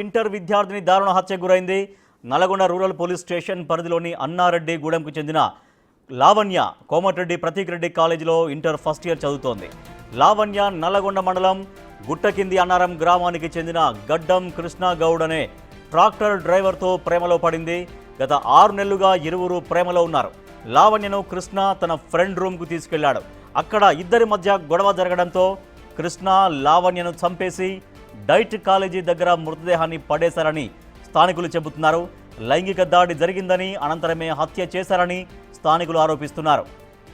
Inter విద్యార్థిని దారుణ హత్య గురైంది. నల్గొండ రూరల్ పోలీస్ స్టేషన్ పరిధిలోని అన్నారెడ్డి గూడెంకు చెందిన లావణ్య కోమటిరెడ్డి ప్రతీక్ రెడ్డి కాలేజీలో ఇంటర్ ఫస్ట్ ఇయర్ చదువుతోంది. లావణ్య నల్గొండ మండలం గుట్టకింది అన్నారం గ్రామానికి చెందిన గడ్డం కృష్ణ గౌడ్ అనే ట్రాక్టర్ డ్రైవర్తో ప్రేమలో పడింది. గత 6 నెలలుగా ఇరువురు ప్రేమలో ఉన్నారు. లావణ్యను కృష్ణ తన ఫ్రెండ్ రూమ్కు తీసుకెళ్లాడు. అక్కడ ఇద్దరి మధ్య గొడవ జరగడంతో కృష్ణ లావణ్యను చంపేసి డైట్ కాలేజీ దగ్గర మృతదేహాన్ని పడేశారని స్థానికులు చెబుతున్నారు. లైంగిక దాడి జరిగిందని, అనంతరమే హత్య చేశారని స్థానికులు ఆరోపిస్తున్నారు.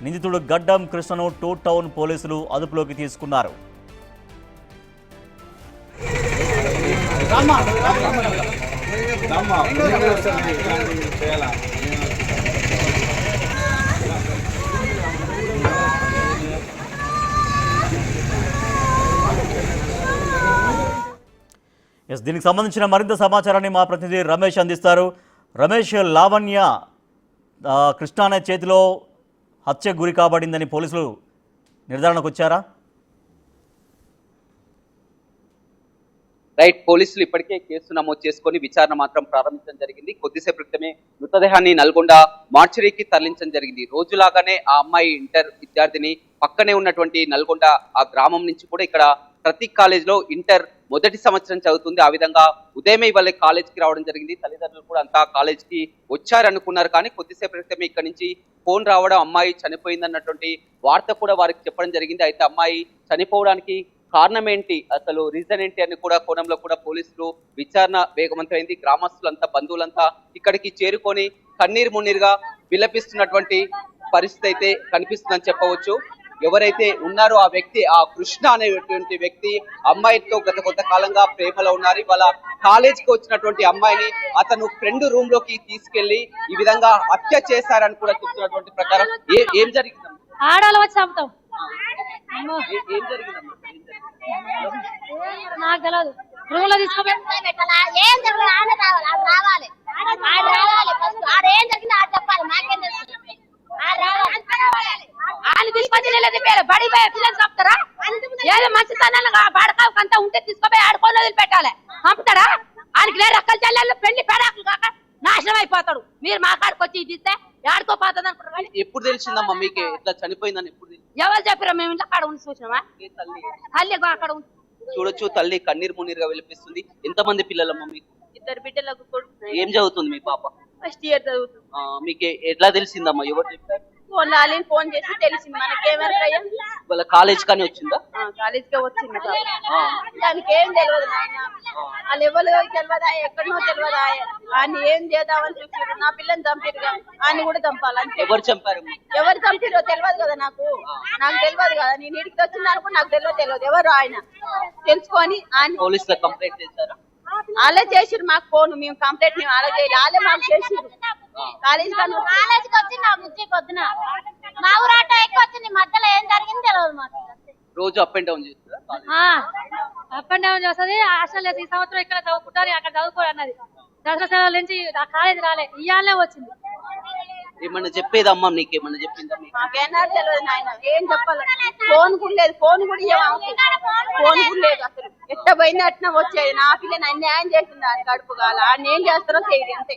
నిందితుడు గడ్డం కృష్ణను 2 టౌన్ పోలీసులు అదుపులోకి తీసుకున్నారు. దీనికి సంబంధించిన మరింత సమాచారాన్ని మా ప్రతినిధి రమేష్ అందిస్తారు. రమేష్, లావణ్య కృష్ణ అనే చేతిలో హత్య గురి కాబడిందని పోలీసులు నిర్ధారణకు వచ్చారా? రైట్, పోలీసులు ఇప్పటికే కేసు నమోదు చేసుకొని విచారణ మాత్రం ప్రారంభించడం జరిగింది. కొద్దిసేపు క్రితమే మృతదేహాన్ని నల్గొండ మార్చరీకి తరలించడం జరిగింది. రోజులాగానే ఆ అమ్మాయి ఇంటర్ విద్యార్థిని పక్కనే ఉన్నటువంటి నల్గొండ ఆ గ్రామం నుంచి కూడా ఇక్కడ ప్రతీక్ కాలేజ్ లో ఇంటర్ మొదటి సంవత్సరం చదువుతుంది. ఆ విధంగా ఉదయమే ఇవాళ కాలేజ్కి రావడం జరిగింది. తల్లిదండ్రులు కూడా అంతా కాలేజ్కి వచ్చారనుకున్నారు, కానీ కొద్దిసేపు క్రితమే ఇక్కడ నుంచి ఫోన్ రావడం, అమ్మాయి చనిపోయిందన్నటువంటి వార్త కూడా వారికి చెప్పడం జరిగింది. అయితే అమ్మాయి చనిపోవడానికి కారణం ఏంటి, అసలు రీజన్ ఏంటి అని కూడా కోణంలో కూడా పోలీసులు విచారణ వేగవంతమైంది. గ్రామస్తులంతా, బంధువులంతా ఇక్కడికి చేరుకొని కన్నీరు మున్నీరుగా విలపిస్తున్నటువంటి పరిస్థితి అయితే కనిపిస్తుందని చెప్పవచ్చు. ఎవరైతే ఉన్నారో ఆ వ్యక్తి, ఆ కృష్ణ అనేటువంటి వ్యక్తి అమ్మాయితో గత కొంతకాలంగా ప్రేమలో ఉన్నారు. ఇవాళ కాలేజీకి వచ్చినటువంటి అమ్మాయిని అతను ఫ్రెండ్ రూమ్ లోకి తీసుకెళ్లి ఈ విధంగా హత్య చేశారని కూడా చెప్తున్నటువంటి ప్రకారం ఏం జరిగింది? ఆడాలి వచ్చి చంపుతాం. ఏం జరిగిందమ్మా? నాకు తెలియదు. రూమ్ లో తీసుకోవాలి. బడి పిల్లలు చంపుతారా? ఏదో మంచి బాడకాంతా ఉంటే తీసుకుపోయి ఆడుకొని వదిలిపెట్టాలి. చంపుతాడా? ఆయనకి లేదు రక్కల చెల్లెళ్ళు పెళ్లి పెడాకులు కాక నాశనం అయిపోతాడు. మీరు మా కాడికి వచ్చి తీస్తే ఆడుకోపోతుంది అనుకుంటారు. ఎప్పుడు తెలిసిందమ్మా మీకు ఇట్లా చనిపోయిందని? ఎప్పుడు ఎవరు చెప్పారా? మేము ఇంట్లో అక్కడ ఉండి చూసినామా? తల్లి అక్కడ చూడొచ్చు, తల్లి కన్నీరు మున్నీరుగా విలిపిస్తుంది. ఎంతమంది పిల్లలమ్మా మీకు? 2 బిడ్డలకు కొడుకు. ఏం చదువుతుంది మీ పాప? ఫస్ట్ ఇయర్ చదువుతుంది. మీకు ఎట్లా తెలిసిందమ్మా? ఎవరు చెప్పారు? ఫోన్ చేసి తెలిసింది. మనకేమరకయ్యా వాళ్ళ కాలేజ్ కానీ వచ్చిందా? కాలేజ్ కే వచ్చింది. దానికి ఏం తెలియదు. వాళ్ళు ఎవరు తెలియదా, ఎక్కడనో తెలియదా. ఆయన ఏం చేద్దామని చూసారు. నా పిల్లని చంపారు, ఆయన కూడా చంపాలని. ఎవరు చంపారు? ఎవరు చంపారో తెలియదు కదా నాకు తెలియదు కదా. నేను ఇంటికి వచ్చింది అనుకో, నాకు తెలియదు ఎవరు ఆయన. తెలుసుకొని ఆయన పోలీసులో కంప్లైంట్ చేశారా? వాళ్ళే చేసిరు మాకు ఫోన్. మేము కంప్లైంట్ వాళ్ళే చేయాలి. వాళ్ళే మాకు చేసిరు. కాలేజీకి వచ్చి నా బుద్ధికి వద్దున మా ఊరు ఆటో ఎక్కి వచ్చింది. మధ్యలో ఏం జరిగింది తెలియదు మాకు. రోజు అప్ అండ్ డౌన్ చేస్తారా? అప్ అండ్ డౌన్ చేస్తుంది. హాస్టల్ ఈ సంవత్సరం ఇక్కడ చదువుకుంటారు, అక్కడ చదువుకోరు అన్నది. దసరా సెలవుల నుంచి ఆ కాలేజీ రాలే, ఇయ్యాలే వచ్చింది. ఏమన్నా చెప్పేదమ్మా? నీకేమన్నా చెప్పిందా? మాకేనా తెలియదు నాయన, ఏం చెప్పాలి. ఫోన్ కూడా లేదు. ఫోన్ కూడా లేదు అసలు. ఎట్ట పోయింది అట్లా వచ్చేది. నా పిల్లని అన్యాయం చేసింది. ఆయన కడుపు కాల ఆయన ఏం చేస్తారో తెలియదు అంతే.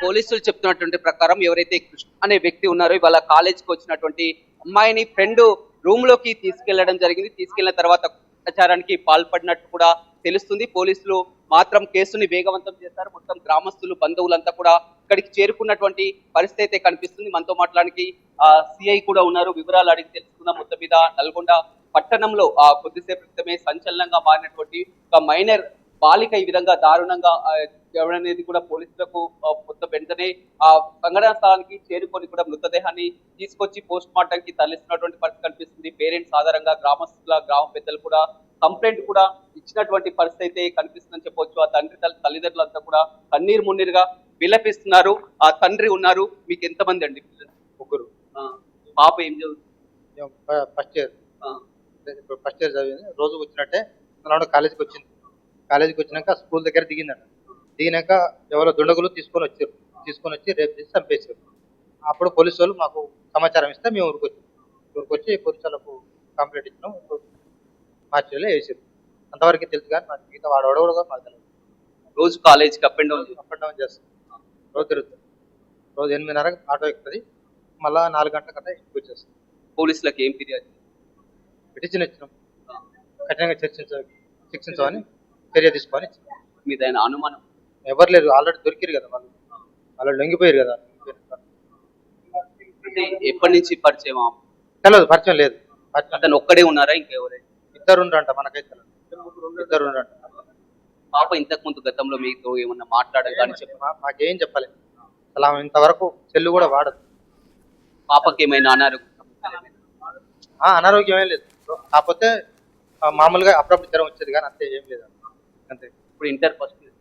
పోలీసులు చెప్తున్నటువంటి ప్రకారం ఎవరైతే కృష్ణ అనే వ్యక్తి ఉన్నారో ఇవాళ కాలేజీకి వచ్చినటువంటి అమ్మాయిని ఫ్రెండ్ రూమ్ లోకి తీసుకెళ్లడం జరిగింది. తీసుకెళ్లిన తర్వాత ప్రచారానికి పాల్పడినట్టు కూడా తెలుస్తుంది. పోలీసులు మాత్రం కేసుని వేగవంతం చేశారు. మొత్తం గ్రామస్తులు, బంధువులంతా కూడా ఇక్కడికి చేరుకున్నటువంటి పరిస్థితి అయితే కనిపిస్తుంది. మనతో మాట్లాడానికి సిఐ కూడా ఉన్నారు. వివరాలు అడిగి తెలుసుకుందాం. మొత్తం మీద నల్గొండ పట్టణంలో కొద్దిసేపు క్రితమే సంచలనంగా మారినటువంటి ఒక మైనర్ బాలిక ఈ విధంగా దారుణంగా అనేది కూడా పోలీసులకు మొత్తం వెంటనే ఆ సంఘటన స్థలానికి చేరుకొని కూడా మృతదేహాన్ని తీసుకొచ్చి పోస్ట్ మార్టం కి తరలిస్తున్నటువంటి పరిస్థితి కనిపిస్తుంది. పేరెంట్స్ ఆధారంగా గ్రామ పెద్దలు కూడా కంప్లైంట్ కూడా ఇచ్చినటువంటి పరిస్థితి అయితే కనిపిస్తుందని చెప్పవచ్చు. ఆ తల్లిదండ్రులంతా కూడా కన్నీరు మున్నీరుగా విలపిస్తున్నారు. ఆ తండ్రి ఉన్నారు. మీకు ఎంతమంది అండి పిల్లలు? 1. పాప ఏం చదువుతుంది? ఫస్ట్ ఇయర్ చదివింది. రోజు వచ్చినట్టే కాలేజీకి వచ్చింది. కాలేజీకి వచ్చినాక స్కూల్ దగ్గర దిగినాక ఎవరో దుండగులు తీసుకొని వచ్చి రేపు చేసి చంపేశారు. అప్పుడు పోలీసు వాళ్ళు మాకు సమాచారం ఇస్తే మేము ఊరికి పోలీసు వాళ్ళకు కంప్లైంట్ ఇచ్చినాం. మార్చిలో వేసారు. అంతవరకు తెలుసు కానీ నాకు మిగతా వాడవడగా మాకు తెలియదు. రోజు కాలేజ్కి up and down up and down చేస్తుంది. రోజు తిరుగుతుంది. రోజు 8:30 ఆటో ఎక్కుతుంది. మళ్ళా 4 గంటలకల్లా ఇంటికి వచ్చేస్తుంది. పోలీసులకు ఏం ఫిర్యాదు? పిటిషన్ ఇచ్చినాం. కఠినంగా శిక్షించమని చర్య తీసుకోని ఇచ్చినాం. మీదైన అనుమానం? ఎవరు లేరు, ఆల్రెడీ దొరికిరు కదా వాళ్ళు లొంగిపోయారు కదా. అంటే ఎప్పటి నుంచి పరిచయం? తెలియదు, పరిచయం లేదు. అతను ఒక్కడే ఉన్నారా ఇంకెవరైనా? ఇద్దరు ఉండరంట, మనకైతే తెలియదు. ఇద్దరు ఉండరంట. పాప ఇంతకు ముందు గతంలో మీతో ఏమన్నా మాట్లాడగానే మాకేం చెప్పలేదు అసలు. ఆమె ఇంతవరకు సెల్లు కూడా వాడదు. పాపకి ఏమైనా అనారోగ్యం? అనారోగ్యం ఏం లేదు, కాకపోతే మామూలుగా అప్పుడప్పుడు జ్వరం వచ్చేది కానీ అంతే, ఏం లేదు అంతే. ఇప్పుడు ఇంటర్ ఫస్ట్ ఇయర్.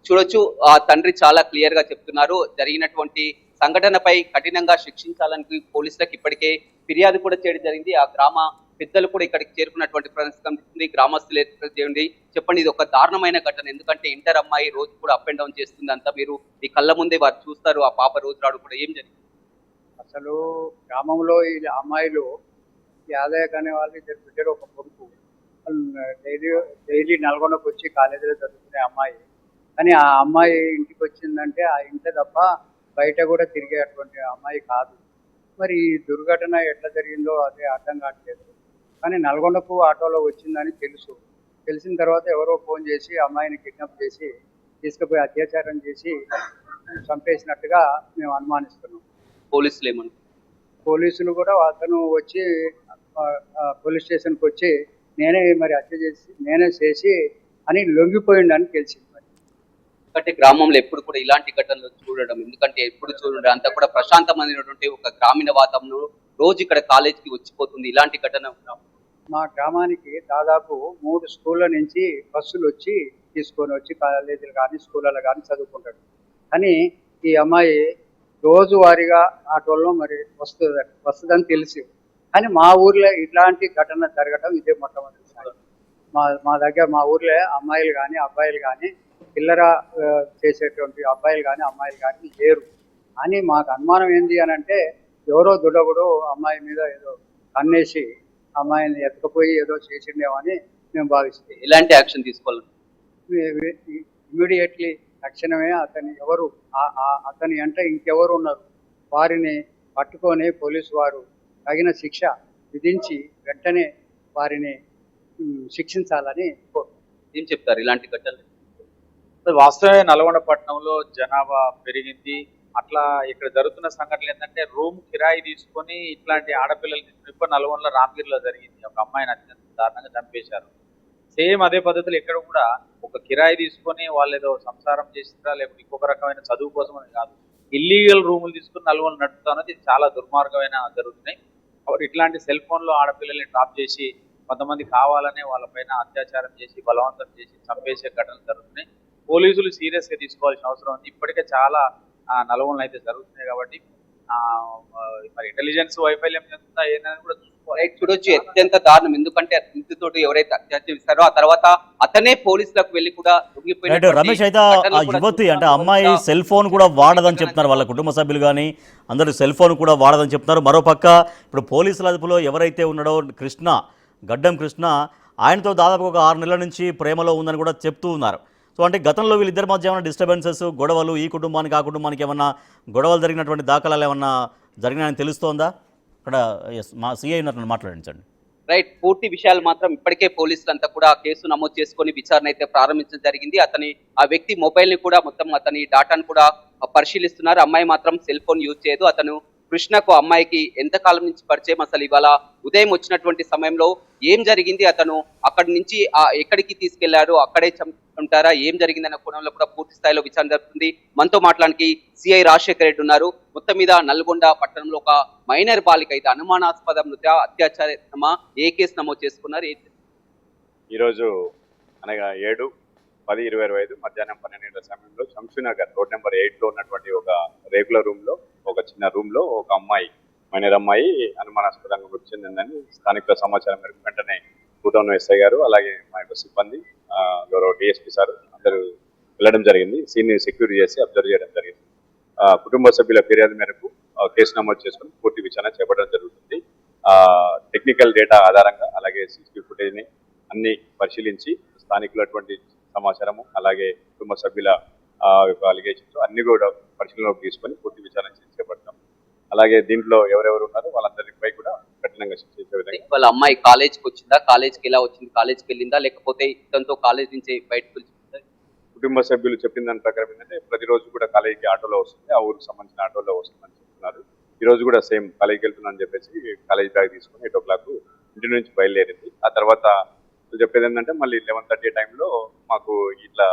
చూడొచ్చు, ఆ తండ్రి చాలా క్లియర్ గా చెప్తున్నారు. జరిగినటువంటి సంఘటనపై కఠినంగా శిక్షించాలని పోలీసులకు ఇప్పటికే ఫిర్యాదు కూడా చేయడం జరిగింది. ఆ గ్రామ పెద్దలు కూడా ఇక్కడికి చేరుకున్నటువంటి పరిస్థితి కనిపిస్తుంది. గ్రామస్తులు చేయండి, చెప్పండి, ఇది ఒక దారుణమైన ఘటన. ఎందుకంటే ఇంటర్ అమ్మాయి రోజు కూడా అప్ అండ్ డౌన్ చేస్తుంది. అంతా మీరు ఈ కళ్ళ ముందే వారు చూస్తారు. ఆ పాప రోజు రాడు కూడా ఏం జరిగింది? అసలు గ్రామంలో ఈ అమ్మాయిలు యాదయ్య అనే వాళ్ళు ఇద్దరు బిడ్డలు, ఒక కొడుకు. డైలీ నల్గొండకు వచ్చి కాలేజీలో చదువుకునే అమ్మాయి. కానీ ఆ అమ్మాయి ఇంటికి వచ్చిందంటే ఆ ఇంట్లో తప్ప బయట కూడా తిరిగేటువంటి అమ్మాయి కాదు. మరి ఈ దుర్ఘటన ఎట్లా జరిగిందో అదే అర్థం కావట్లేదు. కానీ నల్గొండకు ఆటోలో వచ్చిందని తెలిసిన తర్వాత ఎవరో ఫోన్ చేసి అమ్మాయిని కిడ్నాప్ చేసి తీసుకుపోయి అత్యాచారం చేసి చంపేసినట్టుగా మేము అనుమానిస్తున్నాం. పోలీసులు ఏమన్నా? పోలీసులు కూడా అతను వచ్చి పోలీస్ స్టేషన్కి వచ్చి నేనే హత్య చేసి అని లొంగిపోయిండని తెలిసింది. ఎందుకంటే గ్రామంలో ఎప్పుడు కూడా ఇలాంటి ఘటనలు చూడడం, ఎందుకంటే ఎప్పుడు చూడడం అంతా కూడా ప్రశాంతమైనటువంటి ఒక గ్రామీణ వాతావరణంలో రోజు ఇక్కడ కాలేజీకి వచ్చిపోతుంది. ఇలాంటి ఘటన మా గ్రామానికి దాదాపు 3 స్కూళ్ళ నుంచి బస్సులు వచ్చి తీసుకొని వచ్చి కాలేజీలు కానీ స్కూళ్ళలో కానీ చదువుకుంటాడు. కానీ ఈ అమ్మాయి రోజువారీగా ఆటోల్లో మరి వస్తుందని తెలిసి, కానీ మా ఊర్లో ఇట్లాంటి ఘటన జరగడం ఇదే మొట్టమొదటిసారి. మా ఊర్లో అమ్మాయిలు కానీ అబ్బాయిలు కానీ పిల్లర చేసేటువంటి అబ్బాయిలు కానీ అమ్మాయిలు కానీ లేరు అని మాకు అనుమానం. ఏంది అని అంటే ఎవరో దుడగుడు అమ్మాయి మీద ఏదో కన్నేసి అమ్మాయిని ఎత్తుకుపోయి ఏదో చేసిండేమని మేము భావిస్తాం. ఎలాంటి యాక్షన్ తీసుకోవాలి? ఇమీడియట్లీ తక్షణమే అతని అంటే ఇంకెవరు ఉన్నారు వారిని పట్టుకొని పోలీసు వారు తగిన శిక్ష విధించి వెంటనే వారిని శిక్షించాలని కోరుతున్నాం. ఏం చెప్తారు ఇలాంటి ఘటనలు? వాస్తవమే నల్గొండ పట్టణంలో జనాభా పెరిగింది. అట్లా ఇక్కడ జరుగుతున్న సంఘటనలు ఏంటంటే రూమ్ కిరాయి తీసుకొని ఇట్లాంటి ఆడపిల్లలు తీసుకుని ఇప్పుడు నల్గొండలో రామగిరిలో జరిగింది. ఒక అమ్మాయిని అత్యంత దారుణంగా చంపేశారు. సేమ్ అదే పద్ధతిలో ఇక్కడ కూడా ఒక కిరాయి తీసుకొని వాళ్ళు ఏదో సంసారం చేసినా లేకపోతే ఇంకొక రకమైన చదువు కోసం అని కాదు, ఇల్లీగల్ రూములు తీసుకుని నల్గొండ నడుపుతా ఉన్నది చాలా దుర్మార్గమైన జరుగుతున్నాయి. కాబట్టి ఇట్లాంటి సెల్ ఫోన్లో ఆడపిల్లల్ని డ్రాప్ చేసి కొంతమంది కావాలనే వాళ్ళపైన అత్యాచారం చేసి బలవంతం చేసి చంపేసే ఘటనలు జరుగుతున్నాయి. పోలీసులు సీరియస్ గా తీసుకోవాల్సిన అవసరం ఉంది. ఇప్పటికే చాలా నల్గొండలు అయితే జరుగుతున్నాయి. కాబట్టి మరి ఇంటెలిజెన్స్ వైఫల్యం చెందుతా ఏంటని కూడా చూసుకోవాలి. చూడొచ్చు, అత్యంత దారుణం. ఎందుకంటే ఇంటితోటి ఎవరైతే అత్యాచారం చేస్తారో ఆ తర్వాత అతనే పోలీసులకు వెళ్ళి కూడా రమేష్ అయితే ఆ యువతి అంటే అమ్మాయి సెల్ ఫోన్ కూడా వాడదని చెప్తున్నారు. వాళ్ళ కుటుంబ సభ్యులు కానీ అందరూ సెల్ ఫోన్ కూడా వాడదని చెప్తున్నారు. మరోపక్క ఇప్పుడు పోలీసుల అదుపులో ఎవరైతే ఉన్నాడో గడ్డం కృష్ణ, ఆయనతో దాదాపు ఒక 6 నెలల నుంచి ప్రేమలో ఉందని కూడా చెప్తూ ఉన్నారు. సో అంటే గతంలో వీళ్ళిద్దరి మధ్య ఏమైనా డిస్టర్బెన్సెస్, గొడవలు, ఈ కుటుంబానికి ఆ కుటుంబానికి ఏమన్నా గొడవలు జరిగినటువంటి దాఖలాలు ఏమన్నా జరిగినాయని తెలుస్తోందా? అక్కడ మా సిఐ ఉన్నట్టు మాట్లాడించండి. రైట్, పూర్తి విషయాలు మాత్రం ఇప్పటికే పోలీసులు అంతా కూడా కేసు నమోదు చేసుకొని విచారణ అయితే ప్రారంభించడం జరిగింది. ఆ వ్యక్తి మొబైల్ ని కూడా మొత్తం అతని డాటాను కూడా పరిశీలిస్తున్నారు. అమ్మాయి మాత్రం సెల్ ఫోన్ యూజ్ చేయదు. అతను కృష్ణకు అమ్మాయికి ఎంతకాలం నుంచి పరిచయం, అసలు ఇవాళ ఉదయం వచ్చినటువంటి సమయంలో ఏం జరిగింది, అతను అక్కడి నుంచి ఎక్కడికి తీసుకెళ్లారు, అక్కడే ఉంటారా, ఏం జరిగిందన్న కోణంలో కూడా పూర్తి స్థాయిలో విచారణ జరుగుతుంది. మనతో మాట్లాడానికి సిఐ రాజశేఖర రెడ్డి ఉన్నారు. మొత్తం మీద నల్గొండ పట్టణంలో ఒక మైనర్ బాలిక అయితే అనుమానాస్పద అత్యాచారమా, ఏ కేసు నమోదు చేసుకున్నారు? ఈరోజు అనగా 7/10/2025 మధ్యాహ్నం 12 గంటల సమయంలో శంషునగర్ రోడ్ నెంబర్ 8లో ఉన్నటువంటి ఒక రేకుల రూమ్ లో, ఒక చిన్న రూమ్ లో ఒక అమ్మాయి, మైనర్ అమ్మాయి అనుమానాస్పదంగా మృతి చెందిందని స్థానికుల సమాచారం మేరకు వెంటనే 2 ఎస్ఐ గారు అలాగే మా యొక్క సిబ్బంది, గౌరవ డిఎస్పీ సార్ అందరూ వెళ్ళడం జరిగింది. సీన్ సెక్యూర్ చేసి అబ్జర్వ్ చేయడం జరిగింది. కుటుంబ సభ్యుల ఫిర్యాదు మేరకు కేసు నమోదు చేసుకుని పూర్తి విచారణ చేపట్టడం జరుగుతుంది. టెక్నికల్ డేటా ఆధారంగా అలాగే CCTV ఫుటేజ్ ని అన్ని పరిశీలించి స్థానికులటువంటి సమాచారము, అలాగే కుటుంబ సభ్యుల యొక్క అలిగేషన్స్ అన్ని కూడా పరిశీలనలోకి తీసుకొని పూర్తి విచారణ చేపడతాం. అలాగే దీంట్లో ఎవరెవరు ఉన్నారో వాళ్ళందరిపై కూడా కఠినంగా శిక్షించే విధంగా. వాళ్ళ అమ్మాయి కాలేజ్కి వచ్చిందా, కాలేజ్కి ఎలా వచ్చింది, కాలేజ్కి వెళ్ళిందా, లేకపోతే ఇతనితో కాలేజ్ నుంచి బయటకు వచ్చిందా? కుటుంబ సభ్యులు చెప్పిన దాని ప్రకారం ఏంటంటే ప్రతిరోజు కూడా కాలేజీకి ఆటోలో వస్తుంది, ఆ ఊరికి సంబంధించిన ఆటోలో వస్తుందని చెప్తున్నారు. ఈ రోజు కూడా సేమ్ కాలేజీకి వెళ్తున్నానని చెప్పేసి కాలేజ్ బ్యాగ్ తీసుకుని 8 o'clock ఇంటి నుంచి బయలుదేరింది. ఆ తర్వాత చెప్పేది ఏంటంటే మళ్ళీ 11:30 టైంలో మాకు ఇట్లా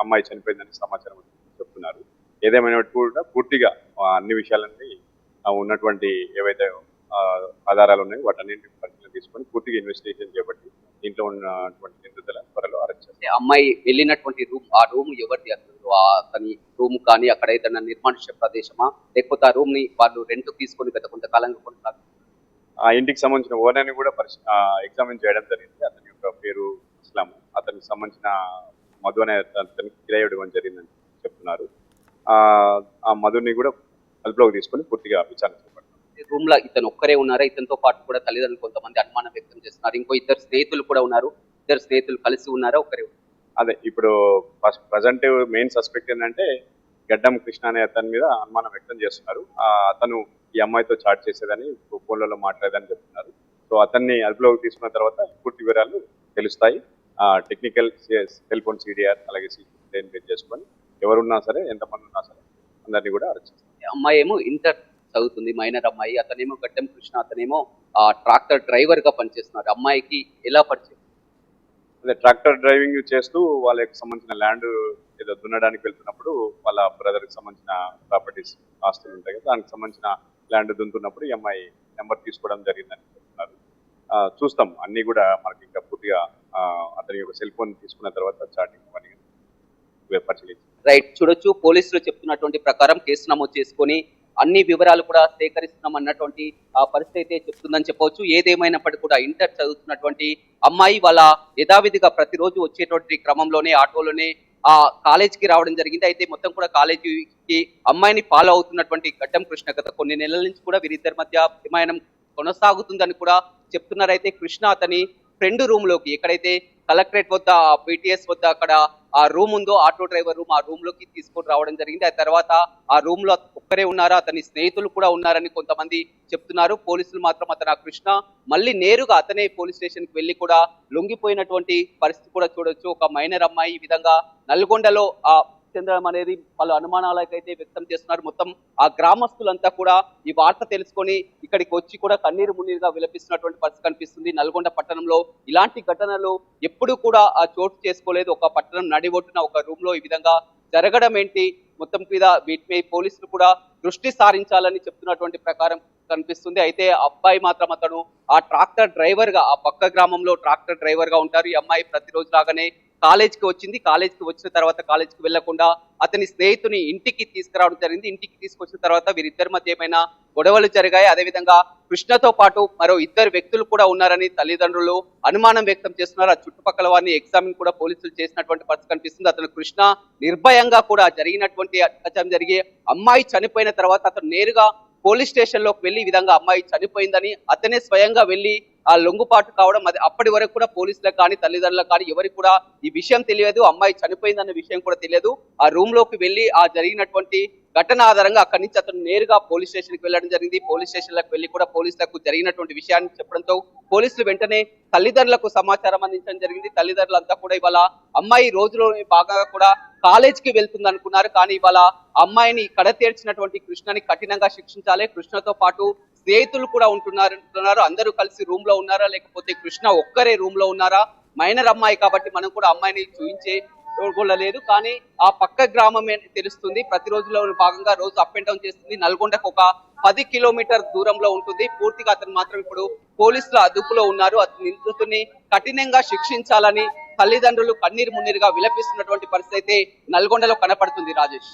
అమ్మాయి చనిపోయిందని సమాచారం చెప్తున్నారు. ఏదేమైనట్టు కూడా పూర్తిగా అన్ని విషయాలన్నీ ఉన్నటువంటి ఏవైతే ఆధారాలు ఉన్నాయో వాటన్నింటిని పరిశీలన తీసుకొని పూర్తిగా ఇన్వెస్టిగేషన్ చేపట్టి దీంట్లో ఉన్నటువంటి నిందితుల త్వరలో అరెస్ట్ చేస్తారు. అమ్మాయి వెళ్ళినటువంటి రూమ్, ఆ రూమ్ ఎవరిది? అతని రూమ్ కానీ అక్కడ ఏదైనా నిర్మానుష్య ప్రదేశమా, లేకపోతే ఆ రూమ్ ని వాళ్ళు రెంట్ తీసుకొని గత కొంతకాలంగా కొనసాగుతుంది? ఆ ఇంటికి సంబంధించిన ఓనర్ని కూడా ఎగ్జామిన్ చేయడం జరిగింది. అతని యొక్క పేరు ఇస్లాం. అతనికి సంబంధించిన మధు అనే అతనికి కిరాయి ఇవ్వడం జరిగిందని చెప్తున్నారు. ఆ మధుని కూడా అదుపులోకి తీసుకొని పూర్తిగా విచారణ చేపడతారు. రూమ్ లో ఇతను ఒక్కరే ఉన్నారా? ఇతనితో పాటు కూడా తల్లిదండ్రులు కొంతమంది అనుమానం వ్యక్తం చేస్తున్నారు. ఇంకో ఇద్దరు స్నేహితులు కూడా ఉన్నారు. ఇద్దరు స్నేహితులు కలిసి ఉన్నారా, ఒక్కరే ఉన్నారా? అదే ఇప్పుడు ప్రజెంట్ మెయిన్ సస్పెక్ట్ ఏంటంటే గడ్డం కృష్ణ అనే అతని మీద అనుమానం వ్యక్తం చేస్తున్నారు. అతను ఈ అమ్మాయితో చాట్ చేసేదని, ఫోన్లలో మాట్లాడేదని చెప్తున్నారు. సో అతన్ని అదుపులోకి తీసుకున్న తర్వాత పూర్తి వివరాలు తెలుస్తాయి. టెక్నికల్ సెల్ ఫోన్ CDR అలాగే CCTV చేసుకొని ఎవరున్నా సరే, ఎంతమంది ఉన్నా సరే అందరినీ కూడా అరెస్ట్ చేస్తారు. అమ్మాయి ఏమో ఇంటర్ చదువుతుంది, మైనర్ అమ్మాయి. అతనేమో గడ్డం కృష్ణ, అతనేమో ట్రాక్టర్ డ్రైవర్ గా పనిచేస్తున్నారు. అమ్మాయికి ఎలా పరిచయం? అదే ట్రాక్టర్ డ్రైవింగ్ చేస్తూ వాళ్ళకి సంబంధించిన ల్యాండ్ ఏదో దున్నడానికి వెళ్తున్నప్పుడు వాళ్ళ బ్రదర్కి సంబంధించిన ప్రాపర్టీస్, ఆస్తులు ఉంటాయి కదా, దానికి సంబంధించిన ల్యాండ్ దున్నుతున్నప్పుడు ఈ అమ్మాయి నెంబర్ తీసుకోవడం జరిగిందని చెప్తున్నారు. చూస్తాం అన్ని కూడా మనకి ఇంకా పూర్తిగా అతని యొక్క సెల్ ఫోన్ తీసుకున్న తర్వాత చాటింగ్ పని పరిశీలించారు. రైట్, చూడొచ్చు పోలీసులు చెప్తున్నటువంటి ప్రకారం కేసు నమోదు చేసుకొని అన్ని వివరాలు కూడా సేకరిస్తున్నాం అన్నటువంటి పరిస్థితి అయితే చెప్తుందని చెప్పవచ్చు. ఏదేమైనప్పటికీ కూడా ఇంటర్ చదువుతున్నటువంటి అమ్మాయి వాళ్ళ యథావిధిగా ప్రతిరోజు వచ్చేటువంటి క్రమంలోనే ఆటోలోనే ఆ కాలేజీకి రావడం జరిగింది. అయితే మొత్తం కూడా కాలేజీకి అమ్మాయిని ఫాలో అవుతున్నటువంటి గడ్డం కృష్ణ గత కొన్ని నెలల నుంచి కూడా వీరిద్దరి మధ్య విమానం కొనసాగుతుందని కూడా చెప్తున్నారు. అయితే కృష్ణ అతని ఫ్రెండ్ రూమ్ లోకి, ఎక్కడైతే కలెక్టరేట్ వద్ద PTS వద్ద అక్కడ ఆ రూమ్ ఉందో, ఆటో డ్రైవర్ రూమ్, ఆ రూమ్ లోకి తీసుకొని రావడం జరిగింది. ఆ తర్వాత ఆ రూమ్ లో ఒక్కరే ఉన్నారా, అతని స్నేహితులు కూడా ఉన్నారని కొంతమంది చెప్తున్నారు. పోలీసులు మాత్రం అతను కృష్ణ మళ్ళీ నేరుగా అతనే పోలీస్ స్టేషన్ కి వెళ్లి కూడా లొంగిపోయినటువంటి పరిస్థితి కూడా చూడొచ్చు. ఒక మైనర్ అమ్మాయి ఈ విధంగా నల్గొండలో చెందడం అనేది పలు అనుమానాలకైతే వ్యక్తం చేస్తున్నారు. మొత్తం ఆ గ్రామస్తులంతా కూడా ఈ వార్త తెలుసుకొని ఇక్కడికి వచ్చి కూడా కన్నీరు మున్నీరుగా విలపిస్తున్నటువంటి పరిస్థితి కనిపిస్తుంది. నల్గొండ పట్టణంలో ఇలాంటి ఘటనలు ఎప్పుడు కూడా చోటు చేసుకోలేదు. ఒక పట్టణం నడిబొట్టున ఒక రూమ్ లో ఈ విధంగా జరగడం ఏంటి? మొత్తం మీద వీటిపై పోలీసులు కూడా దృష్టి సారించాలని చెప్తున్నటువంటి ప్రకారం కనిపిస్తుంది. అయితే అబ్బాయి మాత్రం అతను ఆ ట్రాక్టర్ డ్రైవర్ గా, ఆ పక్క గ్రామంలో ట్రాక్టర్ డ్రైవర్ గా ఉంటారు. ఈ అమ్మాయి ప్రతిరోజు లాగానే కాలేజ్కి వచ్చింది. కాలేజ్కి వచ్చిన తర్వాత కాలేజ్కి వెళ్లకుండా అతని స్నేహితుని ఇంటికి తీసుకురావడం జరిగింది. ఇంటికి తీసుకొచ్చిన తర్వాత వీరిద్దరి మధ్య ఏమైనా గొడవలు జరిగాయి. అదేవిధంగా కృష్ణతో పాటు మరో ఇద్దరు వ్యక్తులు కూడా ఉన్నారని తల్లిదండ్రులు అనుమానం వ్యక్తం చేస్తున్నారు. ఆ చుట్టుపక్కల వారిని ఎగ్జామిన్ కూడా పోలీసులు చేసినటువంటి పరిస్థితి కనిపిస్తుంది. అతను కృష్ణ నిర్భయంగా కూడా జరిగినటువంటి అత్యాచారం జరిగి అమ్మాయి చనిపోయిన తర్వాత అతను నేరుగా పోలీస్ స్టేషన్ లోకి వెళ్లి ఈ విధంగా అమ్మాయి చనిపోయిందని అతనే స్వయంగా వెళ్లి ఆ లొంగుపాటు కావడం, అది అప్పటి వరకు కూడా పోలీసులకు కానీ తల్లిదండ్రులకు కానీ ఎవరికి కూడా ఈ విషయం తెలియదు. అమ్మాయి చనిపోయిందన్న విషయం కూడా తెలియదు. ఆ రూమ్ లోకి వెళ్లి ఆ జరిగినటువంటి ఘటన ఆధారంగా అక్కడి నుంచి అతను నేరుగా పోలీస్ స్టేషన్ కి వెళ్ళడం జరిగింది. పోలీస్ స్టేషన్ లకు వెళ్లి కూడా పోలీసులకు జరిగినటువంటి విషయాన్ని చెప్పడంతో పోలీసులు వెంటనే తల్లిదండ్రులకు సమాచారం అందించడం జరిగింది. తల్లిదండ్రులంతా కూడా ఇవాళ అమ్మాయి రోజులో భాగంగా కూడా కాలేజ్కి వెళ్తుంది అనుకున్నారు. కానీ ఇవాళ అమ్మాయిని కడతేర్చినటువంటి కృష్ణని కఠినంగా శిక్షించాలి. కృష్ణతో పాటు స్నేహితులు కూడా ఉంటున్నారు. అందరూ కలిసి రూమ్ లో ఉన్నారా, లేకపోతే కృష్ణ ఒక్కరే రూమ్ లో ఉన్నారా? మైనర్ అమ్మాయి కాబట్టి మనం కూడా అమ్మాయిని చూపించే లేదు. కానీ ఆ పక్క గ్రామం తెలుస్తుంది. ప్రతిరోజులో భాగంగా రోజు అప్ అండ్ డౌన్ చేస్తుంది. నల్గొండకు ఒక 10 కిలోమీటర్ దూరంలో ఉంటుంది. పూర్తిగా అతను మాత్రం ఇప్పుడు పోలీసుల అదుపులో ఉన్నారు. అతని నిందితుడిని కఠినంగా శిక్షించాలని తల్లిదండ్రులు కన్నీరు మున్నీరుగా విలపిస్తున్నటువంటి పరిస్థితి అయితే నల్గొండలో కనపడుతుంది. రాజేష్.